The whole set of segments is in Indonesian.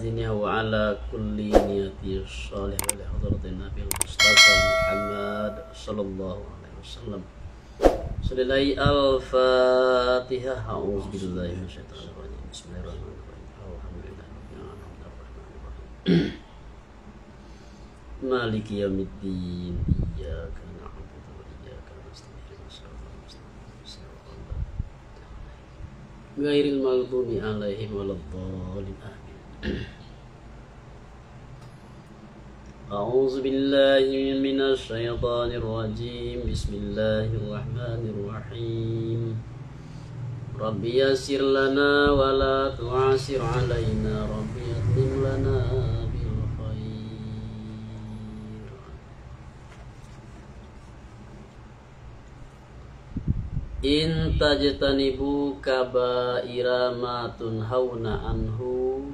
izinnya wa ala kulli niyati shalih wa li hadratin Nabi Mustafa Muhammad sallallahu alaihi wasallam. Sudahai al-Fatihah. A'udzu billahi minasyaitonir rajim. Bismillahirrahmanirrahim. Alhamdulillahirabbil alamin. Maliki yaumiddin. Iyyaka na'budu wa iyyaka nasta'in. Ghairil maghdubi 'alaihim waladdallin. Amin. A'udzu billahi minasy syaithanir rajim. Bismillahirrahmanirrahim. Rabbi yassir lana wa la tu'assir 'alaina. Rabbi yatim lana bil khair. In tajtanibu kaba'ira ma tunhauna anhu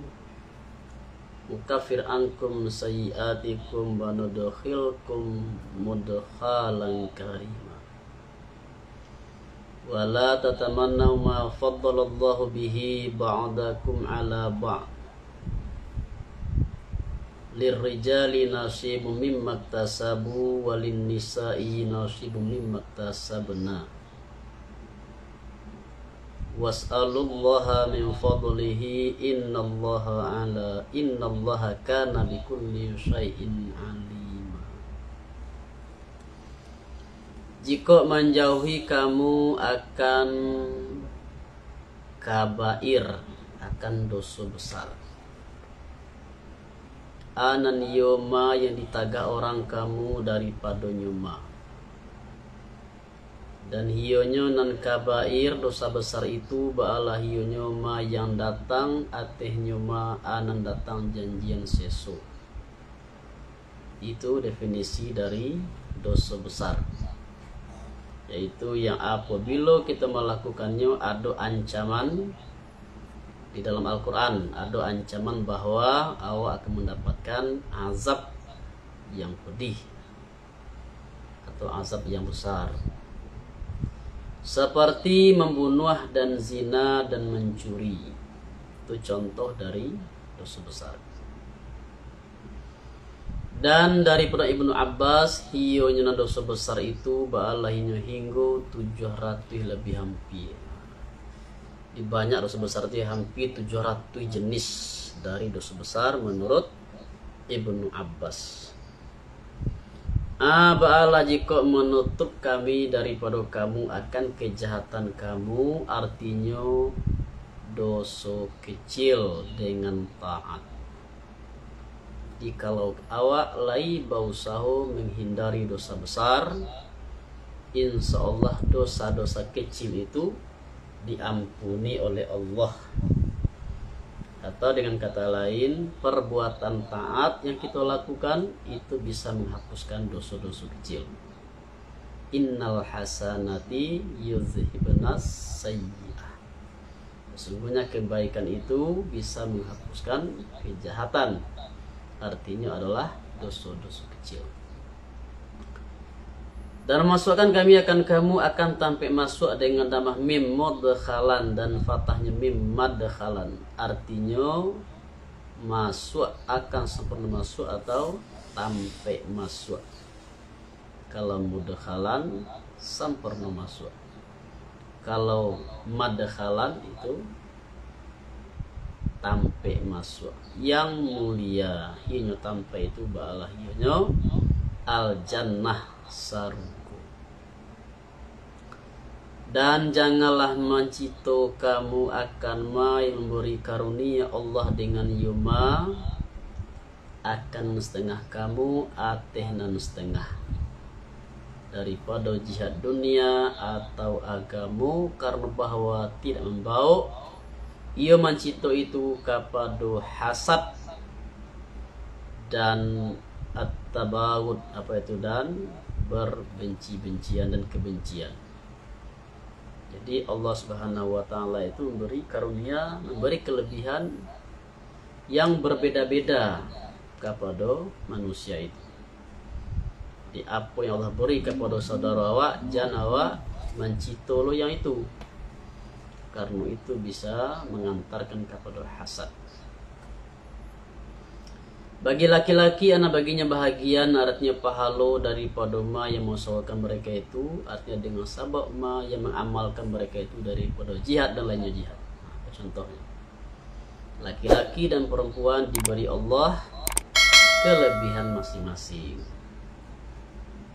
ukafir ankum sayyiatikum wa nudkhilkum mudkhalan karima. Wa la tatamannaw ma faddalallahu bihi ba'dakum ala ba'd. Lirrijali nasibum mimma iktasabu walin nisa'i nasibum mimma iktasabna. Was'alullaha min fadlihi innallaha kana bikulli syai'in alima. Jika menjauhi kamu akan kabair, akan dosa besar, anan yoma yang ditagah orang kamu daripada nyuma. Dan hionyo nan kabair dosa besar itu ba'ala hionyo ma yang datang atehnya ma anan datang janjian sesu. Itu definisi dari dosa besar, yaitu yang apabila kita melakukannya ada ancaman. Di dalam Al-Quran ada ancaman bahwa awak akan mendapatkan azab yang pedih atau azab yang besar, seperti membunuh dan zina dan mencuri. Itu contoh dari dosa besar. Dan daripada Ibnu Abbas, hionya dosa besar itu ba'alahinya hingga 700 lebih hampir. Di banyak dosa besar itu hampir 700 jenis dari dosa besar menurut Ibnu Abbas. Ba'ala jika menutup kami daripada kamu akan kejahatan kamu, artinya dosa kecil dengan taat. Jikalau awak lai bausahu menghindari dosa besar, insya Allah dosa-dosa kecil itu diampuni oleh Allah. Atau dengan kata lain, perbuatan taat yang kita lakukan itu bisa menghapuskan dosa-dosa kecil. Innal hasanati yuzhibnas sayyi'ah. Sesungguhnya kebaikan itu bisa menghapuskan kejahatan. Artinya adalah dosa-dosa kecil. Dan masukkan kami akan kamu akan tampik masuk dengan damah mim mudkhalan dan fathahnya mim madkhalan. Artinya masuk, akan sempurna masuk atau tampik masuk. Kalau mudkhalan sempurna masuk. Kalau madkhalan itu tampik masuk. Yang mulia hanya tampik itu ba'alah hanya al jannah saruku. Dan janganlah mencito kamu akan mai memberi karunia Allah dengan yuma akan setengah kamu atehnan setengah daripada jihad dunia atau agamu, karena bahwa tidak membawa ia mencito itu kepada hasad dan at-tabawud, dan berbenci-bencian dan kebencian. Jadi Allah Subhanahu wa taala itu memberi karunia, memberi kelebihan yang berbeda-beda kepada manusia itu. Di apa yang Allah beri kepada saudara awak, jangan awak mencito lo yang itu, karena itu bisa mengantarkan kepada hasad. Bagi laki-laki anak baginya bahagian, artinya pahalo daripada ma yang mengusahakan mereka itu, artinya dengan sabab ma yang mengamalkan mereka itu daripada jihad dan lainnya jihad. Nah, contohnya, laki-laki dan perempuan diberi Allah kelebihan masing-masing.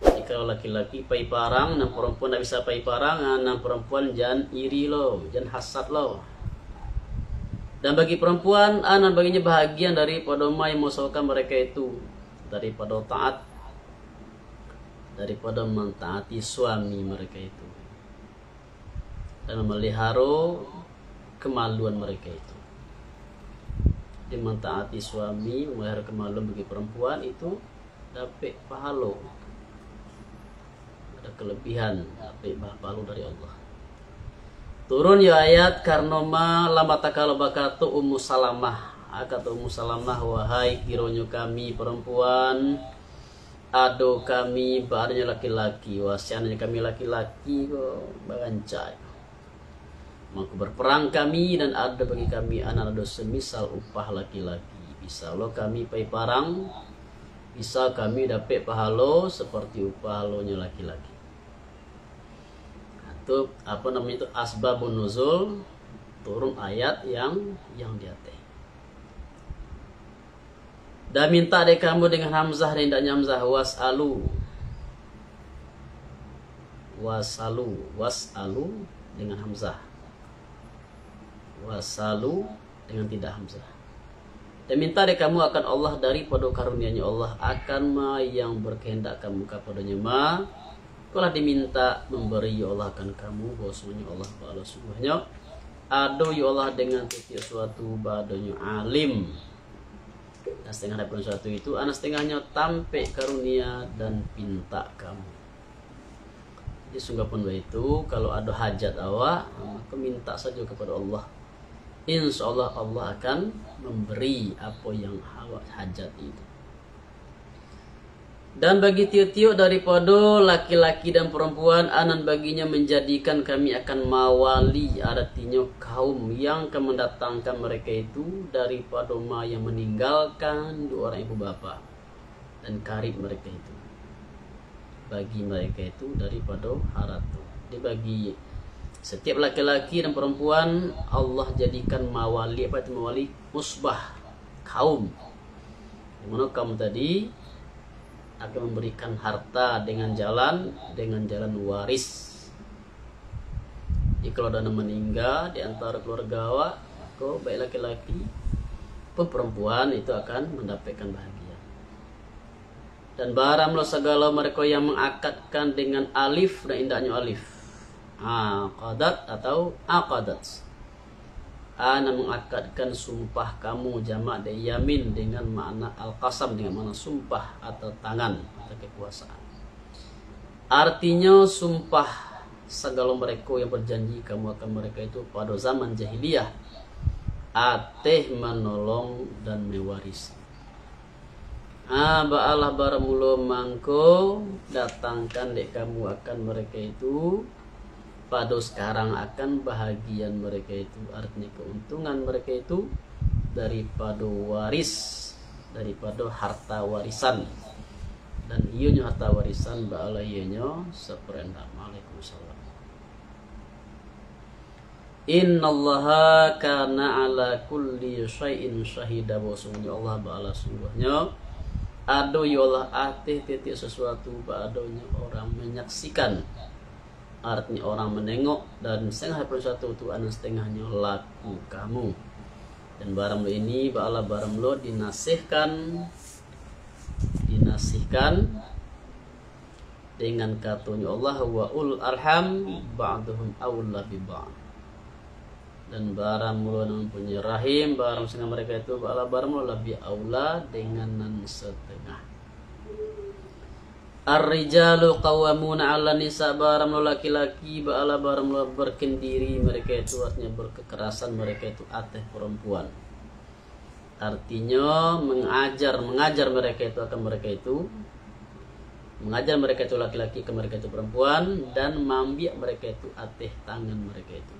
Jadi kalau laki-laki pai parang, dan perempuan tidak bisa pai parangan, dan perempuan jangan iri loh, jangan hasad loh. Dan bagi perempuan, anak baginya bahagian daripada ma yang mengusahakan mereka itu, daripada taat, daripada mentaati suami mereka itu, dan memelihara kemaluan mereka itu. Dia mentaati suami, memelihara kemaluan bagi perempuan itu dapat pahala, ada kelebihan, dapat pahala dari Allah. Turun ya ayat karena ma lama takala bakatu Ummu Salamah. Kata Ummu Salamah, wahai kironyo kami perempuan, ado kami badannya laki-laki, wasiannya kami laki-laki kok bagancai. Maka berperang kami dan ada bagi kami anak ada semisal upah laki-laki. Bisa lo kami pai parang, bisa kami dapat pahala seperti upah halonya laki-laki. Itu apa namanya itu asbabun nuzul, turun ayat yang di atas. Dan minta deh kamu dengan hamzah dan tidak hamzah, wasalu dengan hamzah, wasalu dengan tidak hamzah. Dan minta deh kamu akan Allah daripada karunia-Nya Allah, akan ma yang berkehendak kamu kepadanya ma. Kalau diminta memberi ya Allah akan kamu, bahwasanya Allah Ta'ala sungguhnya ado ya Allah dengan setiap suatu badonya alim. Dan setengah daripada suatu itu, anak setengahnya tampe karunia dan pinta kamu. Jadi sungguh pun itu, kalau ada hajat awak, maka minta saja kepada Allah. Insya Allah Allah akan memberi apa yang awak hajat itu. Dan bagi tiuk-tiuk daripada laki-laki dan perempuan, anan baginya menjadikan kami akan mawali, artinya kaum yang akan mendatangkan mereka itu daripada ma yang meninggalkan dua orang ibu bapa dan karib mereka itu. Bagi mereka itu daripada haratu. Jadi bagi setiap laki-laki dan perempuan Allah jadikan mawali, apa itu mawali? Musbah, kaum. Dimana kaum tadi akan memberikan harta dengan jalan waris. Jadi kalau ada meninggal di antara keluarga awak, kau baik laki-laki pun perempuan itu akan mendapatkan bahagia. Dan barang lo segala mereka yang mengakadkan dengan alif dan indahnya alif, aqadat atau aqadat. Ana mengakadkan sumpah kamu, jamak dari yamin dengan makna al-qasam, dengan makna sumpah atau tangan atau kekuasaan. Artinya sumpah segala mereka yang berjanji kamu akan mereka itu pada zaman jahiliyah ateh menolong dan mewarisi. Ba'alah baramulo mangko datangkan dek kamu akan mereka itu pada sekarang akan bahagian mereka itu, artinya keuntungan mereka itu daripada waris, daripada harta warisan. Dan ianya harta warisan ba'ala ianya seperenda. Waalaikumsalam. Innallaha kana ala kulli syai'in syahida, bahwasanya Allah ba'ala sungguhnya ado ya Allah atih titik sesuatu ba'adonya orang menyaksikan. Artinya orang menengok, dan setengah daripada satu itu anu setengahnya laku kamu. Dan barang lo ini ba'ala barang lo dinasihkan dengan katanya Allah wa ul arham ba'duhum awla bi ba'd. Dan barang lo mempunyai rahim, barang setengah mereka itu ba'ala barang lo lebih aula dengan nan setengah. Ar-rijalu qawwamuna 'ala nisa, barang laki-laki ba'ala barang berkendiri mereka itu, artinya berkekerasan mereka itu atas perempuan. Artinya mengajar mereka itu akan mereka itu, mengajar mereka itu laki-laki ke mereka itu perempuan, dan mambiak mereka itu atas tangan mereka itu,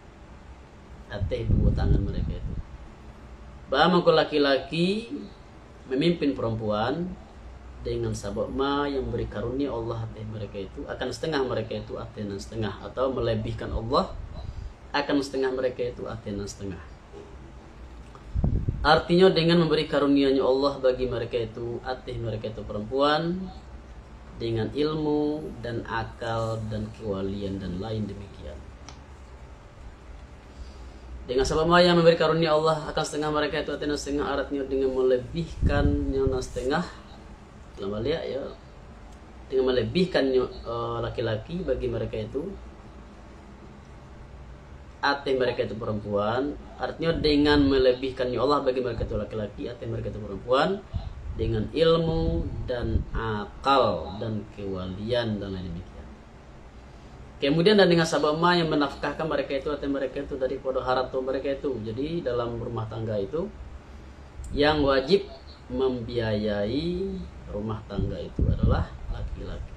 atas dua tangan mereka itu. Bahwa laki-laki memimpin perempuan dengan sabab ma yang beri karunia Allah atas mereka itu, akan setengah mereka itu atenan setengah, atau melebihkan Allah akan setengah mereka itu atenan setengah. Artinya dengan memberi karunia-Nya Allah bagi mereka itu atas mereka itu perempuan dengan ilmu dan akal dan kewalian dan lain demikian. Dengan sebab yang memberi karunia Allah akan setengah mereka itu atenan setengah, artinya dengan melebihkannya setengah, lama lihat ya, dengan melebihkan laki-laki bagi mereka itu atas mereka itu perempuan, artinya dengan melebihkannya Allah bagi mereka itu laki-laki atas mereka itu perempuan dengan ilmu dan akal dan kewalian dan lain demikian. Kemudian dan dengan sabab ma yang menafkahkan mereka itu atas mereka itu daripada harta mereka itu. Jadi dalam rumah tangga itu yang wajib membiayai rumah tangga itu adalah laki-laki.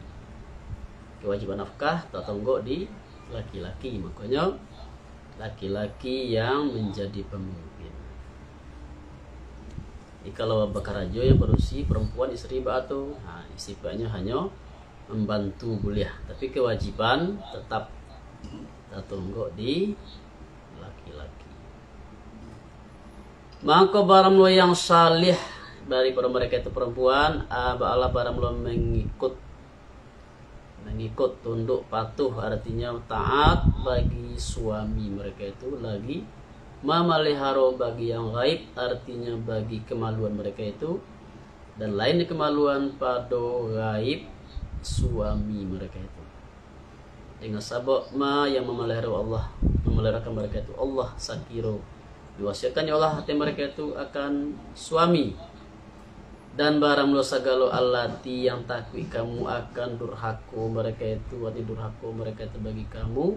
Kewajiban nafkah tertonggok di laki-laki, makanya laki-laki yang menjadi pemimpin. Jadi kalau bakarajo yang berusi perempuan istri batu, nah sifatnya hanya membantu kuliah, tapi kewajiban tetap tertonggok di laki-laki. Maka barang lo yang salih daripada mereka itu perempuan, Allah barang lo mengikut tunduk patuh, artinya taat bagi suami mereka itu, lagi memelihara bagi yang gaib, artinya bagi kemaluan mereka itu, dan lain kemaluan pada gaib suami mereka itu. Dengan sabab ma yang memeliharakan mereka itu Allah sakiro, diwasiatkan ya Allah hati mereka itu akan suami, dan barang lo sagalo allati yang takwi kamu akan durhako mereka itu, wati durhako mereka itu bagi kamu,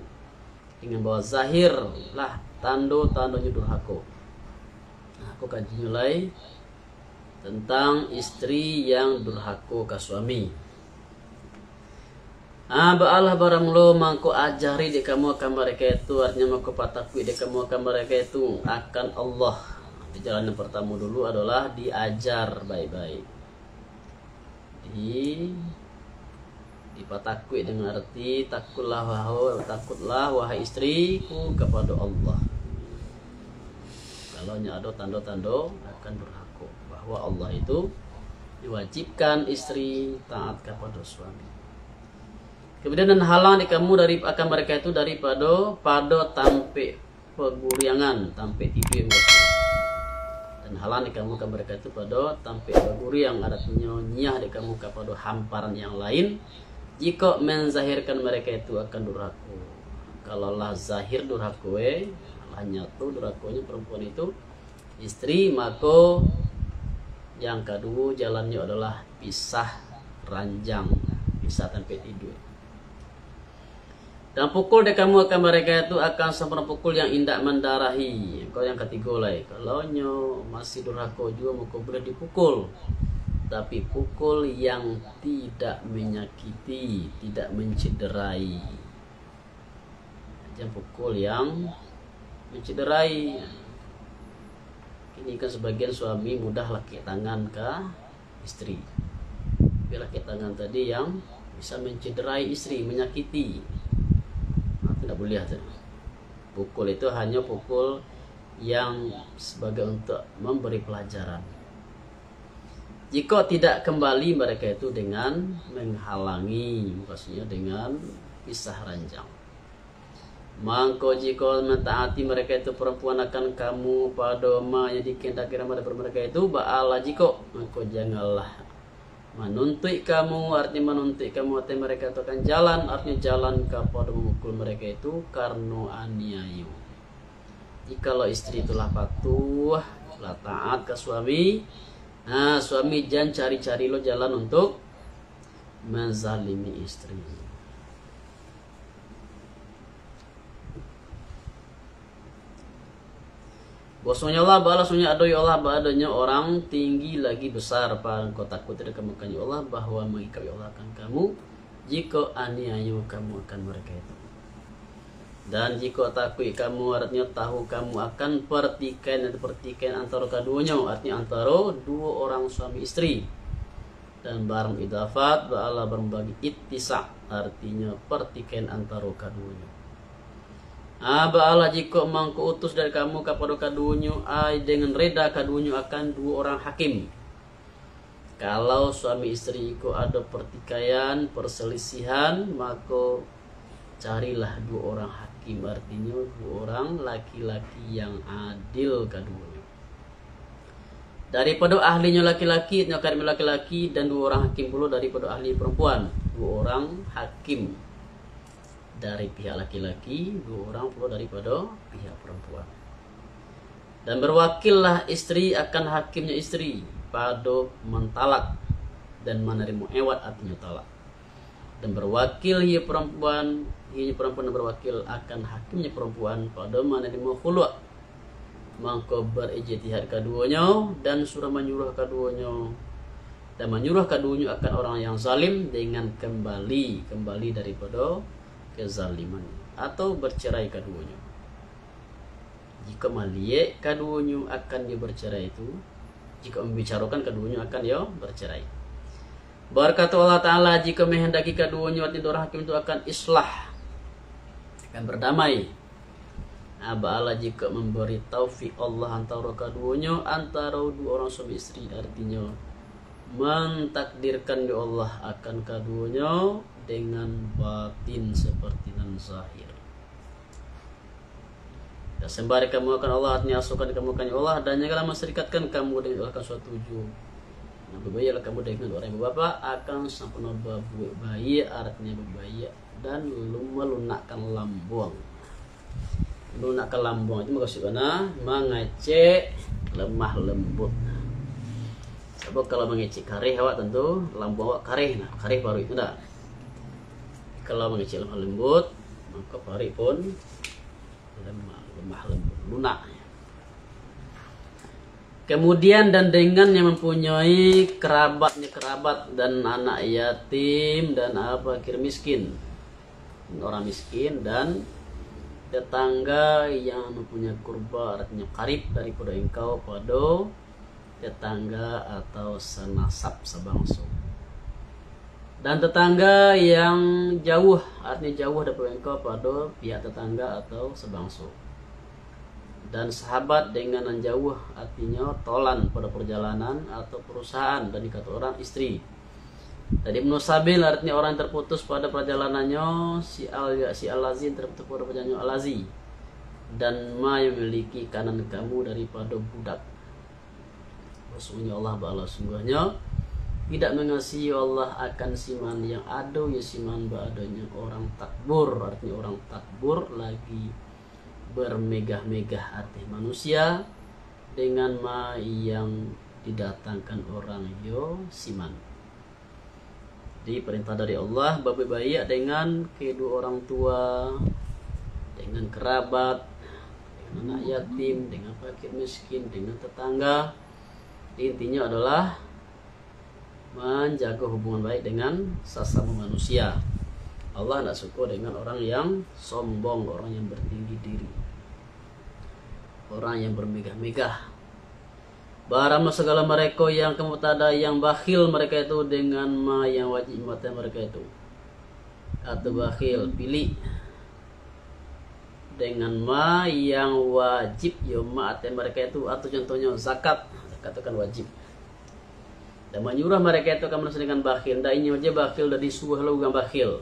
dengan bawa zahir lah tando-tandonya durhako. Nah, aku kaji mulai tentang istri yang durhako ke suami. Ba'alah barang lo mangko ajari di kamu akan mereka itu, artinya mangko patakwi di kamu akan mereka itu akan Allah. Di jalan yang pertama dulu adalah diajar baik-baik. Dipatakwi dengan arti takutlah wahai istriku kepada Allah. Kalau ada tanda-tanda akan berhak bahwa Allah itu diwajibkan istri taat kepada suami. Kemudian dan halang di kamu dari akan mereka itu daripada tampe peguriangan, tampe tidur. Dan halang di kamu akan mereka itu pada tampe peguriang, artinya nyah di kamu kepada hamparan yang lain. Jika menzahirkan mereka itu akan durhako. Kalau lah zahir durhako, lah nyatu durhakonya perempuan itu istri, maka yang kedua jalannya adalah pisah ranjang, pisah tampe tidur. Dan pukul dek kamu akan mereka itu akan sempurna pukul yang indak mendarahi. Kalau yang ketiga lah, kalau nyo masih durhaka juga maka boleh dipukul, tapi pukul yang tidak menyakiti, tidak mencederai. Jangan pukul yang mencederai. Ini kan sebagian suami mudah laki tangan ke istri. Tapi laki tangan tadi yang bisa mencederai istri, menyakiti. Tidak boleh ada. Pukul itu hanya pukul yang sebagai untuk memberi pelajaran. Jika tidak kembali mereka itu dengan menghalangi, maksudnya dengan pisah ranjang. Maka jika mentaati mereka itu perempuan akan kamu pada ma yang dikehendaki pada mereka itu ba'ala jika, maka janganlah menuntut kamu, artinya menuntut kamu atas mereka itu akan jalan, artinya jalan kepada memukul mereka itu karena aniaya. Jikalau istri itulah patuh, lah taat ke suami, nah suami jangan cari-cari lo jalan untuk menzalimi istri. Bosnya Allah, balasnya adoy Allah, badannya orang tinggi lagi besar. Kau takut tidak kamu akan Allah bahwa mengikat Allah akan kamu jika aniaya kamu akan mereka itu. Dan jika takui kamu, artinya tahu kamu akan pertikaian antara keduanya, artinya antara dua orang suami istri. Dan barang idafat ba'ala berbagi ittisa, artinya pertikaian antara keduanya. Ba'ala jika mangku utus dari kamu kepada keduanya, dengan reda keduanya akan dua orang hakim. Kalau suami istri itu ada pertikaian, perselisihan, maka carilah dua orang hakim, artinya dua orang laki-laki yang adil keduanya. Daripada ahlinya laki-laki, nyakarim laki-laki, dan dua orang hakim pula daripada ahli perempuan. Dua orang hakim dari pihak laki-laki, dua orang pula daripada pihak perempuan. Dan berwakillah istri akan hakimnya istri pada mentalak dan menerima ewat, artinya talak. Dan berwakil ia perempuan dan berwakil akan hakimnya perempuan pada menerima khulu', maka berijtihad keduanya dan suruh menyuruh keduanya, dan menyuruh keduanya akan orang yang zalim dengan kembali daripada kezaliman, atau bercerai keduanya. Jika maliek keduanya akan dia bercerai itu, jika membicarakan keduanya akan dia bercerai. Berkata Allah Ta'ala, jika menghendaki keduanya orang hakim itu akan islah, akan berdamai. Ba'ala jika memberi taufik Allah antara keduanya, antara dua orang suami istri, artinya mentakdirkan di Allah akan keduanya dengan batin seperti dan zahir. Dan sembari kamu akan Allah, artinya asukan kamu akan Allah, dan janganlah menserikatkan kamu dengan Allah suatu tujuh. Nah, berbahayalah kamu dengan orang yang berbapak akan sempurna bayi, artinya berbahaya dan melunakkan lambung. Melunakkan lambung itu maksudnya mengecek lemah lembut. Sebab kalau mengecek karih awak tentu lambung awak karih, nah karih paru itu dah. Kalau mengecek lemah lembut, maka paru pun lemah lembut, lunak. Kemudian dan dengan yang mempunyai kerabat dan anak yatim dan fakir miskin, orang miskin dan tetangga yang mempunyai kurba, artinya karib daripada engkau pada tetangga atau senasab sebangsa. Dan tetangga yang jauh, artinya jauh daripada engkau pada pihak tetangga atau sebangsa. Dan sahabat dengan yang jauh, artinya tolan pada perjalanan atau perusahaan, dan dikata orang istri. Tadi Ibnu Sabil artinya orang yang terputus pada perjalanannya, si al-lazin terputus pada perjalanannya al-lazi, dan ma yang memiliki kanan kamu daripada budak. Sesungguhnya Allah ba'ala sungguhnya tidak mengasihi Allah akan siman yang ada ya siman ba'adanya orang takbur, artinya orang takbur lagi bermegah-megah hati manusia dengan ma yang didatangkan orang yo siman. Di perintah dari Allah berbaik dengan kedua orang tua, dengan kerabat, dengan anak yatim, dengan fakir miskin, dengan tetangga. Intinya adalah menjaga hubungan baik dengan sesama manusia. Allah tidak suka dengan orang yang sombong, orang yang bertinggi diri, orang yang bermegah-megah. Barang segala mereka yang kemutada yang bakhil mereka itu dengan ma yang wajib mata mereka itu, atau bakhil pilih dengan ma yang wajib ya mata mereka itu, atau contohnya zakat, katakan wajib. Dan menyuruh mereka itu akan menasih dengan bakhil. Dan ini aja bakhil dari suah lagu bakhil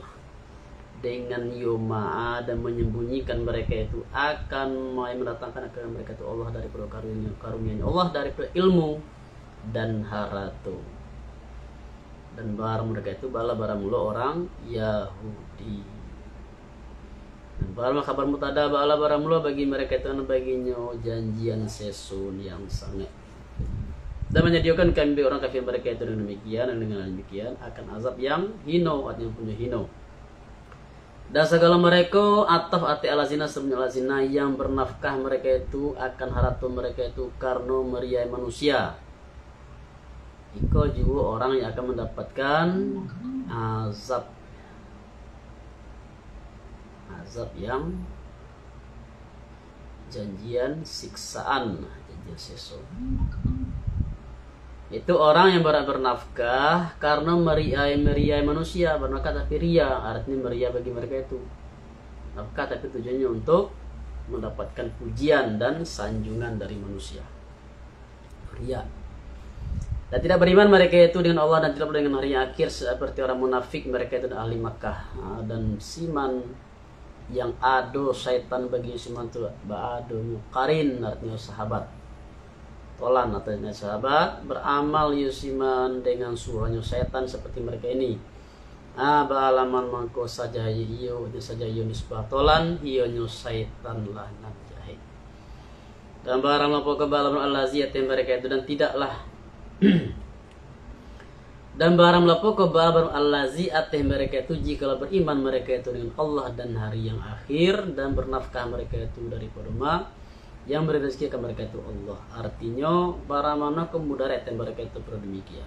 dengan yuma dan menyembunyikan mereka itu akan mendatangkan akan mereka itu Allah daripada karunia Allah daripada ilmu dan haratu. Dan barang mereka itu bala barang mula orang Yahudi. Dan barang kabar mutada bala barang mula bagi mereka itu baginya janjian sesun yang sangat. Dan menyediakan kami orang kafir mereka itu dengan demikian, dan dengan demikian akan azab yang hino, artinya punya hino. Dan segala mereka ataf ati alazina sebenarnya alazina yang bernafkah mereka itu akan haratu mereka itu karena meriai manusia. Iko juga orang yang akan mendapatkan azab yang janjian siksaan, janjian seso. Itu orang yang bernafkah karena meriai manusia, bernafkah tapi ria, artinya meria bagi mereka itu nafkah tapi tujuannya untuk mendapatkan pujian dan sanjungan dari manusia, ria. Dan tidak beriman mereka itu dengan Allah dan tidak beriman dengan hari akhir seperti orang munafik, mereka itu ahli Makkah. Dan siman yang ado syaitan bagi siman itu ba'ado karin, artinya sahabat. Tolan artinya sahabat, beramal yusiman dengan surahnya syaitan seperti mereka ini. Ba'alaman mangko saja iyo nisbah tolan iyo nyo syaitan lah najahid. Dan barang lapo kebalaman al-laziyat mereka itu dan tidaklah dan barang melapo kebabar allazi ateh mereka itu jika beriman mereka itu dengan Allah dan hari yang akhir dan bernafkah mereka itu daripada yang beri rezeki ke mereka itu Allah. Artinya para mana kemudarat yang mereka itu demikian.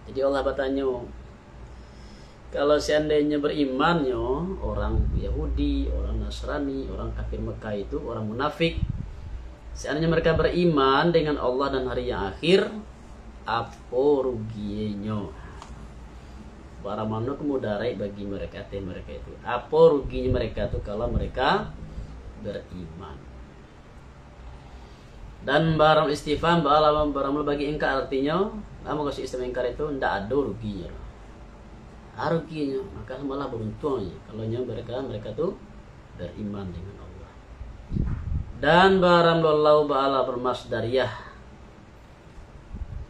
Jadi Allah bertanya, kalau seandainya berimannya orang Yahudi, orang Nasrani, orang kafir Mekah itu, orang munafik, seandainya mereka beriman dengan Allah dan hari yang akhir, apa ruginya? Para mana kemudarat bagi mereka itu? Apa ruginya mereka itu kalau mereka beriman? Dan barang istifham barang bagi ingkar, artinya kamu kasih istifham ingkar itu tidak ada ruginya. Ruginya maka malah beruntungnya kalau mereka tuh beriman dengan Allah. Dan barang lau ba'ala bermasdariyah,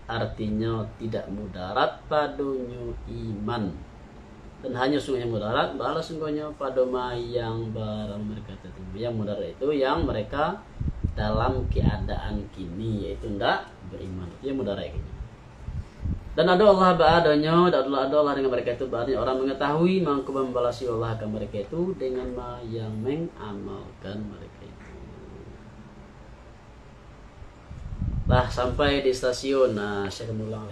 artinya tidak mudarat padunya iman dan hanya sungguhnya mudarat balas sungguhnya pada yang barang mereka tertimbul. Yang mudarat itu yang mereka dalam keadaan kini, yaitu tidak beriman, itu yang mudarat ini. Dan ada Allah ba'adanya, dan ada Allah dengan mereka itu, berarti orang mengetahui mampu membalasi Allah akan mereka itu dengan yang mengamalkan mereka itu. Lah sampai di stasiun, saya akan ulang.